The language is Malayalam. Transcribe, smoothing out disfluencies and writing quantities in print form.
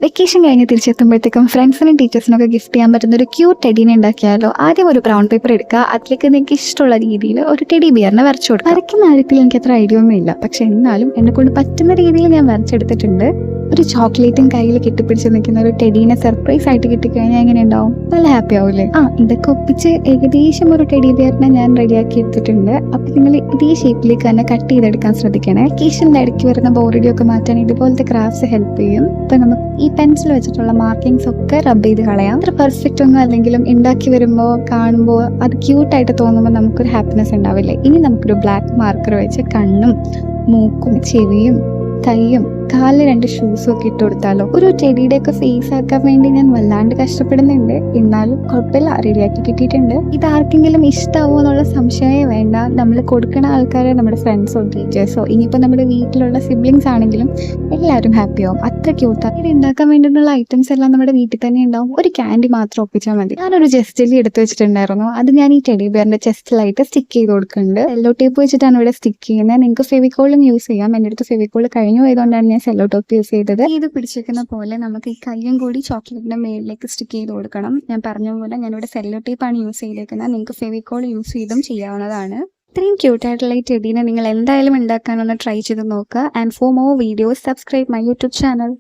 വെക്കേഷൻ കഴിഞ്ഞ് തിരിച്ചെത്തുമ്പോഴത്തേക്കും ഫ്രണ്ട്സിനും ടീച്ചേഴ്സിനൊക്കെ ഗിഫ്റ്റ് ചെയ്യാൻ പറ്റുന്ന ഒരു ക്യൂട്ട് ടെഡീനെ ഉണ്ടാക്കിയാലോ. ആദ്യം ഒരു ബ്രൗൺ പേപ്പർ എടുക്കുക, അതിലേക്ക് നിങ്ങൾക്ക് ഇഷ്ടമുള്ള രീതിയിൽ ഒരു ടെഡി ബിയറിനെ വരച്ചു കൊടുക്കുക. വരയ്ക്കുന്ന കാര്യത്തിൽ എനിക്ക് അത്ര ഐഡിയ ഒന്നും ഇല്ല, പക്ഷെ എന്നാലും എന്നെ കൊണ്ട് പറ്റുന്ന രീതിയിൽ ഞാൻ വരച്ചെടുത്തിട്ടുണ്ട്. ഒരു ചോക്ലേറ്റും കയ്യിൽ കെട്ടിപ്പിടിച്ച് നിൽക്കുന്ന ഒരു ടെഡീനെ സർപ്രൈസ് ആയിട്ട് കിട്ടിക്കഴിഞ്ഞാൽ എങ്ങനെ ഉണ്ടാവും? നല്ല ഹാപ്പി ആവൂലേ? ഇതൊക്കെ ഒപ്പിച്ച് ഏകദേശം ഒരു ടെഡി ബിയറിനെ ഞാൻ റെഡിയാക്കി എടുത്തിട്ടുണ്ട്. അപ്പൊ നിങ്ങൾ ഇതേ ഷേപ്പിലേക്ക് തന്നെ കട്ട് ചെയ്തെടുക്കാൻ ശ്രദ്ധിക്കണേ. വെക്കേഷൻ്റെ ഇടയ്ക്ക് വരുന്ന ബോറടിയൊക്കെ മാറ്റാൻ ഇതുപോലത്തെ ക്രാഫ്റ്റ്സ് ഹെൽപ്പ് ചെയ്യും. ഇപ്പൊ നമുക്ക് ഈ പെൻസിൽ വെച്ചിട്ടുള്ള മാർക്കിങ്സ് ഒക്കെ റബ്ബ് ചെയ്ത് കളയാം. അത്ര പെർഫെക്റ്റ് ഒന്നും അല്ലെങ്കിലും ഉണ്ടാക്കി വരുമ്പോൾ കാണുമ്പോൾ അത് ക്യൂട്ടായിട്ട് തോന്നുമ്പോൾ നമുക്കൊരു ഹാപ്പിനെസ് ഉണ്ടാവില്ലേ. ഇനി നമുക്കൊരു ബ്ലാക്ക് മാർക്കർ വെച്ച് കണ്ണും മൂക്കും ചെവിയും കൈയും കാലിൽ 2 ഷൂസും ഒക്കെ ഇട്ട് കൊടുത്താലോ. ഒരു ടെഡിയുടെ ഒക്കെ ഫേസ് ആക്കാൻ വേണ്ടി ഞാൻ വല്ലാണ്ട് കഷ്ടപ്പെടുന്നുണ്ട്, എന്നാലും കുഴപ്പമില്ല, റെഡിയാക്കി കിട്ടിയിട്ടുണ്ട്. ഇത് ആർക്കെങ്കിലും ഇഷ്ടമാവോ എന്നുള്ള സംശയമേ വേണ്ട. നമ്മൾ കൊടുക്കുന്ന ആൾക്കാരെ നമ്മുടെ ഫ്രണ്ട്സോ ടീച്ചേഴ്സോ ഇനിയിപ്പോൾ നമ്മുടെ വീട്ടിലുള്ള സിബ്ലിങ്സ് ആണെങ്കിലും എല്ലാവരും ഹാപ്പി ആവും. അത്ര ക്യൂട്ടാണ്. ഇത് ഉണ്ടാക്കാൻ വേണ്ടിയിട്ടുള്ള ഐറ്റംസ് എല്ലാം നമ്മുടെ വീട്ടിൽ തന്നെ ഉണ്ടാവും. ഒരു ക്യാൻഡി മാത്രം ഒപ്പിച്ചാൽ മതി. ഞാനൊരു ജസ്റ്റ് ജെല്ലി എടുത്ത് വെച്ചിട്ടുണ്ടായിരുന്നു, അത് ഞാൻ ഈ ടെഡി ബിയറിന്റെ ചെസ്റ്റിലായിട്ട് സ്റ്റിക്ക് ചെയ്ത് കൊടുക്കുന്നുണ്ട്. സെല്ലോ ടേപ്പ് വെച്ചിട്ടാണ് ഇവിടെ സ്റ്റിക്ക് ചെയ്യുന്നത്. നിങ്ങൾക്ക് ഫെവിക്കോളും യൂസ് ചെയ്യാം. എൻ്റെ അടുത്ത് ഫെവിക്കോൾ കഴിഞ്ഞു പോയതുകൊണ്ടാണ് ഞാൻ സെല്ലോ ടോപ്പ് യൂസ് ചെയ്തത്. ഇത് പിടിച്ചിരിക്കുന്ന പോലെ നമുക്ക് ഈ കയ്യും കൂടി ചോക്ലേറ്റിന്റെ മേളിലേക്ക് സ്റ്റിക്ക് ചെയ്ത് കൊടുക്കണം. ഞാൻ പറഞ്ഞ പോലെ ഞാനിവിടെ സെല്ലോ ടേപ്പാണ് യൂസ് ചെയ്തേക്കുന്നത്. നിങ്ങൾക്ക് ഫെവിക്കോൾ യൂസ് ചെയ്തും ചെയ്യാവുന്നതാണ്. ഇത്രയും ക്യൂട്ടായിട്ടുള്ള ഈ ടെഡീനെ നിങ്ങൾ എന്തായാലും ഉണ്ടാക്കാനൊന്ന് ട്രൈ ചെയ്ത് നോക്കുക. And for more videos subscribe my YouTube channel.